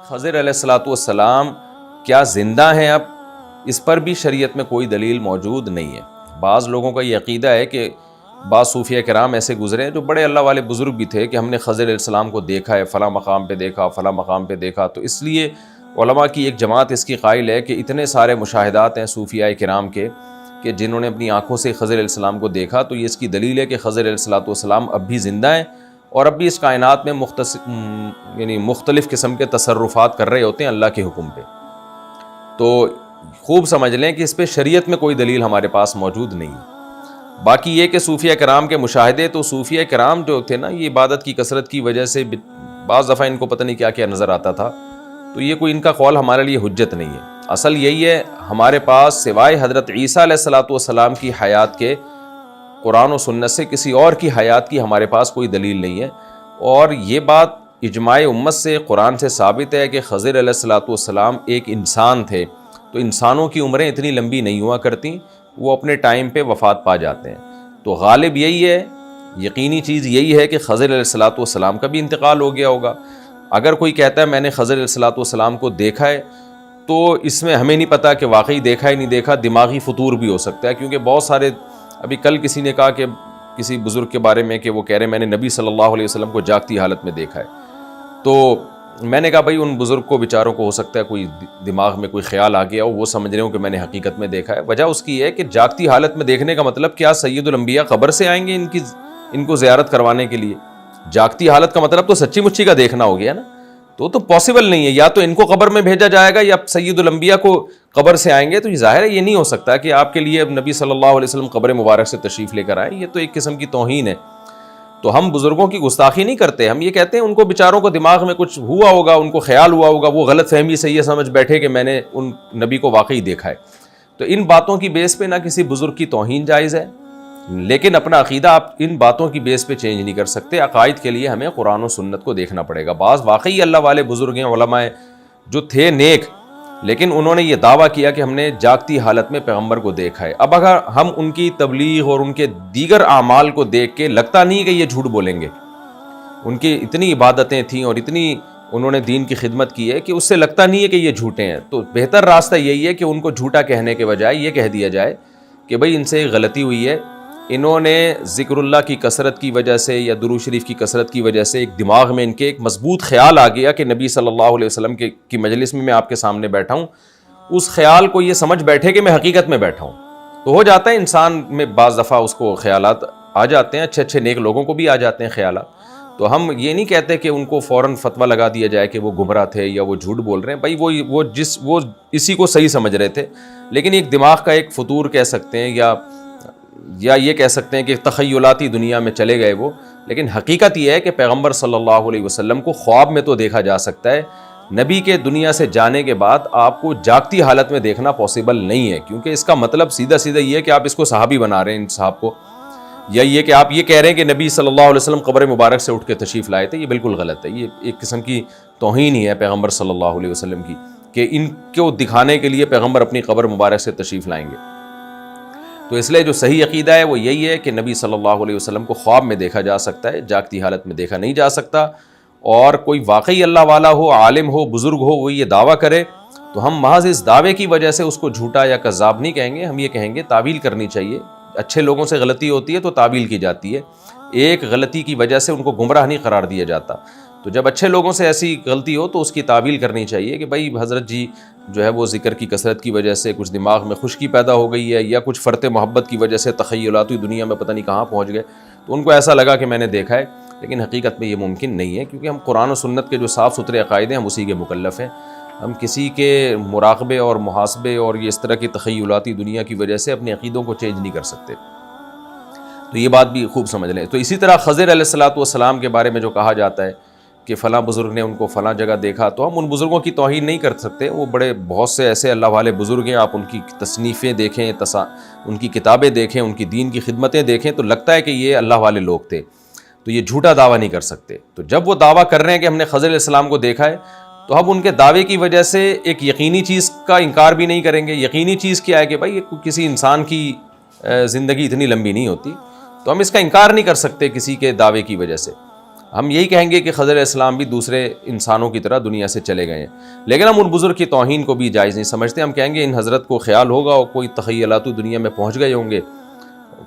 خضر علیہ الصلوۃ والسلام کیا زندہ ہیں اب؟ اس پر بھی شریعت میں کوئی دلیل موجود نہیں ہے۔ بعض لوگوں کا یہ عقیدہ ہے کہ بعض صوفیہ کرام ایسے گزرے ہیں جو بڑے اللہ والے بزرگ بھی تھے کہ ہم نے خضر علیہ السلام کو دیکھا ہے، فلاں مقام پہ دیکھا، فلاں مقام پہ دیکھا، تو اس لیے علماء کی ایک جماعت اس کی قائل ہے کہ اتنے سارے مشاہدات ہیں صوفیاء کرام کے کہ جنہوں نے اپنی آنکھوں سے خضر علیہ السلام کو دیکھا، تو یہ اس کی دلیل ہے کہ خضر علیہ الصلوۃ والسلام اب بھی زندہ ہیں اور اب بھی اس کائنات میں مختلف قسم کے تصرفات کر رہے ہوتے ہیں اللہ کے حکم پہ۔ تو خوب سمجھ لیں کہ اس پہ شریعت میں کوئی دلیل ہمارے پاس موجود نہیں ہے۔ باقی یہ کہ صوفیہ کرام کے مشاہدے، تو صوفیہ کرام جو تھے نا، یہ عبادت کی کثرت کی وجہ سے بعض دفعہ ان کو پتہ نہیں کیا کیا نظر آتا تھا، تو یہ کوئی ان کا قول ہمارے لیے حجت نہیں ہے۔ اصل یہی ہے ہمارے پاس سوائے حضرت عیسیٰ علیہ الصلوۃ والسلام کی حیات کے قرآن و سنت سے کسی اور کی حیات کی ہمارے پاس کوئی دلیل نہیں ہے، اور یہ بات اجماع امت سے قرآن سے ثابت ہے کہ خضر علیہ الصلوۃ والسلام ایک انسان تھے، تو انسانوں کی عمریں اتنی لمبی نہیں ہوا کرتی، وہ اپنے ٹائم پہ وفات پا جاتے ہیں۔ تو غالب یہی ہے، یقینی چیز یہی ہے کہ خضر علیہ الصلوۃ والسلام کا بھی انتقال ہو گیا ہوگا۔ اگر کوئی کہتا ہے میں نے خضر علیہ الصلوۃ والسلام کو دیکھا ہے، تو اس میں ہمیں نہیں پتا کہ واقعی دیکھا ہے نہیں دیکھا، دماغی فطور بھی ہو سکتا ہے، کیونکہ بہت سارے، ابھی کل کسی نے کہا کہ کسی بزرگ کے بارے میں کہ وہ کہہ رہے ہیں میں نے نبی صلی اللہ علیہ وسلم کو جاگتی حالت میں دیکھا ہے، تو میں نے کہا بھائی ان بزرگ کو بیچاروں کو ہو سکتا ہے کوئی دماغ میں کوئی خیال آ گیا ہو، وہ سمجھ رہے ہوں کہ میں نے حقیقت میں دیکھا ہے۔ وجہ اس کی ہے کہ جاگتی حالت میں دیکھنے کا مطلب کیا سید الانبیاء قبر سے آئیں گے ان کو زیارت کروانے کے لیے؟ جاگتی حالت کا مطلب تو سچی مچی کا دیکھنا ہو گیا نا، تو پاسبل نہیں ہے، یا تو ان کو قبر میں بھیجا جائے گا یا سید الانبیاء کو قبر سے آئیں گے، تو یہ ظاہر ہے یہ نہیں ہو سکتا کہ آپ کے لیے اب نبی صلی اللہ علیہ وسلم قبر مبارک سے تشریف لے کر آئیں، یہ تو ایک قسم کی توہین ہے۔ تو ہم بزرگوں کی گستاخی نہیں کرتے، ہم یہ کہتے ہیں ان کو بیچاروں کو دماغ میں کچھ ہوا ہوگا، ان کو خیال ہوا ہوگا، وہ غلط فہمی سے یہ سمجھ بیٹھے کہ میں نے ان نبی کو واقعی دیکھا ہے۔ تو ان باتوں کی بیس پہ نہ کسی بزرگ کی توہین جائز ہے، لیکن اپنا عقیدہ آپ ان باتوں کی بیس پہ چینج نہیں کر سکتے۔ عقائد کے لیے ہمیں قرآن و سنت کو دیکھنا پڑے گا۔ بعض واقعی اللہ والے بزرگ ہیں، علماء جو تھے نیک، لیکن انہوں نے یہ دعویٰ کیا کہ ہم نے جاگتی حالت میں پیغمبر کو دیکھا ہے۔ اب اگر ہم ان کی تبلیغ اور ان کے دیگر اعمال کو دیکھ کے لگتا نہیں کہ یہ جھوٹ بولیں گے، ان کی اتنی عبادتیں تھیں اور اتنی انہوں نے دین کی خدمت کی ہے کہ اس سے لگتا نہیں ہے کہ یہ جھوٹے ہیں، تو بہتر راستہ یہی ہے کہ ان کو جھوٹا کہنے کے بجائے یہ کہہ دیا جائے کہ بھئی ان سے ایک غلطی ہوئی ہے، انہوں نے ذکر اللہ کی کثرت کی وجہ سے یا درود شریف کی کثرت کی وجہ سے ایک دماغ میں ان کے ایک مضبوط خیال آ گیا کہ نبی صلی اللہ علیہ وسلم کی مجلس میں آپ کے سامنے بیٹھا ہوں، اس خیال کو یہ سمجھ بیٹھے کہ میں حقیقت میں بیٹھا ہوں۔ تو ہو جاتا ہے انسان میں بعض دفعہ اس کو خیالات آ جاتے ہیں، اچھے نیک لوگوں کو بھی آ جاتے ہیں خیالات، تو ہم یہ نہیں کہتے کہ ان کو فوراً فتویٰ لگا دیا جائے کہ وہ گمراہ تھے یا وہ جھوٹ بول رہے ہیں، بھائی وہ اسی کو صحیح سمجھ رہے تھے، لیکن ایک دماغ کا ایک فطور کہہ سکتے ہیں یا یہ کہہ سکتے ہیں کہ تخیلاتی دنیا میں چلے گئے وہ، لیکن حقیقت یہ ہے کہ پیغمبر صلی اللہ علیہ وسلم کو خواب میں تو دیکھا جا سکتا ہے، نبی کے دنیا سے جانے کے بعد آپ کو جاگتی حالت میں دیکھنا پاسبل نہیں ہے، کیونکہ اس کا مطلب سیدھا یہ ہے کہ آپ اس کو صحابی بنا رہے ہیں ان صاحب کو، یا یہ کہ آپ یہ کہہ رہے ہیں کہ نبی صلی اللہ علیہ وسلم قبر مبارک سے اٹھ کے تشریف لائے تھے، یہ بالکل غلط ہے، یہ ایک قسم کی توہین ہی ہے پیغمبر صلی اللہ علیہ وسلم کی کہ ان کو دکھانے کے لیے پیغمبر اپنی قبر مبارک سے تشریف لائیں گے۔ تو اس لیے جو صحیح عقیدہ ہے وہ یہی ہے کہ نبی صلی اللہ علیہ وسلم کو خواب میں دیکھا جا سکتا ہے، جاگتی حالت میں دیکھا نہیں جا سکتا، اور کوئی واقعی اللہ والا ہو، عالم ہو، بزرگ ہو، وہ یہ دعویٰ کرے تو ہم محض اس دعوے کی وجہ سے اس کو جھوٹا یا کذاب نہیں کہیں گے، ہم یہ کہیں گے تعویل کرنی چاہیے۔ اچھے لوگوں سے غلطی ہوتی ہے تو تعویل کی جاتی ہے، ایک غلطی کی وجہ سے ان کو گمراہ نہیں قرار دیا جاتا، تو جب اچھے لوگوں سے ایسی غلطی ہو تو اس کی تعویل کرنی چاہیے کہ بھائی حضرت جی جو ہے وہ ذکر کی کثرت کی وجہ سے کچھ دماغ میں خشکی پیدا ہو گئی ہے، یا کچھ فرط محبت کی وجہ سے تخیلاتی دنیا میں پتہ نہیں کہاں پہنچ گئے، تو ان کو ایسا لگا کہ میں نے دیکھا ہے، لیکن حقیقت میں یہ ممکن نہیں ہے، کیونکہ ہم قرآن و سنت کے جو صاف ستھرے عقائد ہیں ہم اسی کے مکلف ہیں، ہم کسی کے مراقبے اور محاسبے اور یہ اس طرح کی تخیلاتی دنیا کی وجہ سے اپنے عقیدوں کو چینج نہیں کر سکتے، تو یہ بات بھی خوب سمجھ لیں۔ تو اسی طرح خضر علیہ الصلوۃ والسلام کے بارے میں جو کہا جاتا ہے کہ فلاں بزرگ نے ان کو فلاں جگہ دیکھا، تو ہم ان بزرگوں کی توہین نہیں کر سکتے، وہ بہت سے ایسے اللہ والے بزرگ ہیں، آپ ان کی تصنیفیں دیکھیں، ان کی کتابیں دیکھیں، ان کی دین کی خدمتیں دیکھیں، تو لگتا ہے کہ یہ اللہ والے لوگ تھے، تو یہ جھوٹا دعویٰ نہیں کر سکتے۔ تو جب وہ دعویٰ کر رہے ہیں کہ ہم نے خضر علیہ السلام کو دیکھا ہے، تو ہم ان کے دعوے کی وجہ سے ایک یقینی چیز کا انکار بھی نہیں کریں گے۔ یقینی چیز کیا ہے کہ بھائی کسی انسان کی زندگی اتنی لمبی نہیں ہوتی، تو ہم اس کا انکار نہیں کر سکتے کسی کے دعوے کی وجہ سے۔ ہم یہی کہیں گے کہ خضر علیہ السلام بھی دوسرے انسانوں کی طرح دنیا سے چلے گئے ہیں، لیکن ہم ان بزرگ کی توہین کو بھی جائز نہیں سمجھتے. ہم کہیں گے ان حضرت کو خیال ہوگا اور کوئی تخیلات دنیا میں پہنچ گئے ہوں گے،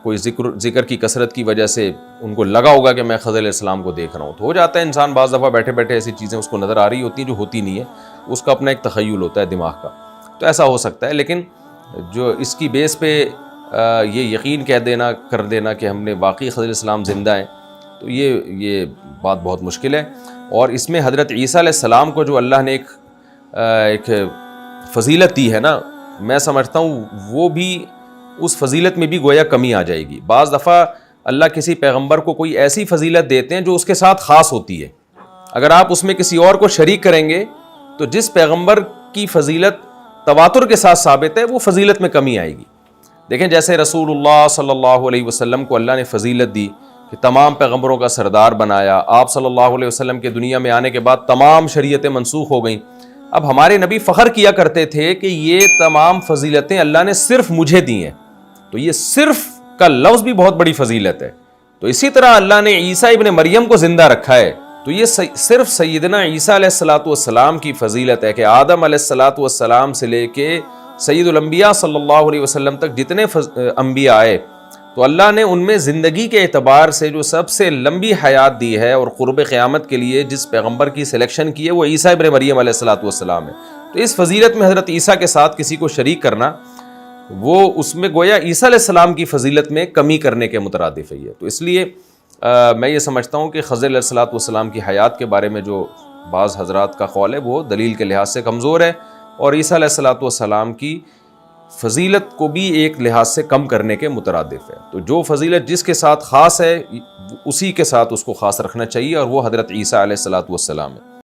کوئی ذکر کی کثرت کی وجہ سے ان کو لگا ہوگا کہ میں خضر علیہ السلام کو دیکھ رہا ہوں. تو ہو جاتا ہے انسان بعض دفعہ بیٹھے بیٹھے ایسی چیزیں اس کو نظر آ رہی ہوتی ہیں جو ہوتی نہیں ہے، اس کا اپنا ایک تخیل ہوتا ہے دماغ کا، تو ایسا ہو سکتا ہے. لیکن جو اس کی بیس پہ یہ یقین کر دینا کہ ہم نے واقعی خضر علیہ السلام زندہ ہیں، تو یہ بات بہت مشکل ہے. اور اس میں حضرت عیسیٰ علیہ السلام کو جو اللہ نے ایک فضیلت دی ہے نا، میں سمجھتا ہوں وہ بھی اس فضیلت میں بھی گویا کمی آ جائے گی. بعض دفعہ اللہ کسی پیغمبر کو کوئی ایسی فضیلت دیتے ہیں جو اس کے ساتھ خاص ہوتی ہے، اگر آپ اس میں کسی اور کو شریک کریں گے تو جس پیغمبر کی فضیلت تواتر کے ساتھ ثابت ہے وہ فضیلت میں کمی آئے گی. دیکھیں جیسے رسول اللہ صلی اللہ علیہ وسلم کو اللہ نے فضیلت دی کہ تمام پیغمبروں کا سردار بنایا، آپ صلی اللہ علیہ وسلم کے دنیا میں آنے کے بعد تمام شریعتیں منسوخ ہو گئیں. اب ہمارے نبی فخر کیا کرتے تھے کہ یہ تمام فضیلتیں اللہ نے صرف مجھے دی ہیں، تو یہ صرف کا لفظ بھی بہت بڑی فضیلت ہے. تو اسی طرح اللہ نے عیسیٰ ابن مریم کو زندہ رکھا ہے، تو یہ صرف سیدنا عیسیٰ علیہ الصلوۃ والسلام کی فضیلت ہے کہ آدم علیہ الصلوۃ والسلام سے لے کے سید الانبیاء صلی اللہ علیہ وسلم تک جتنے انبیاء آئے، تو اللہ نے ان میں زندگی کے اعتبار سے جو سب سے لمبی حیات دی ہے اور قرب قیامت کے لیے جس پیغمبر کی سلیکشن کی ہے وہ عیسیٰ ابن مریم علیہ الصلوۃ والسلام ہے. تو اس فضیلت میں حضرت عیسیٰ کے ساتھ کسی کو شریک کرنا، وہ اس میں گویا عیسیٰ علیہ السلام کی فضیلت میں کمی کرنے کے مترادف ہے. تو اس لیے میں یہ سمجھتا ہوں کہ خضر علیہ الصلوۃ والسلام کی حیات کے بارے میں جو بعض حضرات کا قول ہے وہ دلیل کے لحاظ سے کمزور ہے، اور عیسیٰ علیہ الصلوۃ والسلام کی فضیلت کو بھی ایک لحاظ سے کم کرنے کے مترادف ہے. تو جو فضیلت جس کے ساتھ خاص ہے اسی کے ساتھ اس کو خاص رکھنا چاہیے، اور وہ حضرت عیسیٰ علیہ الصلوۃ والسلام ہے.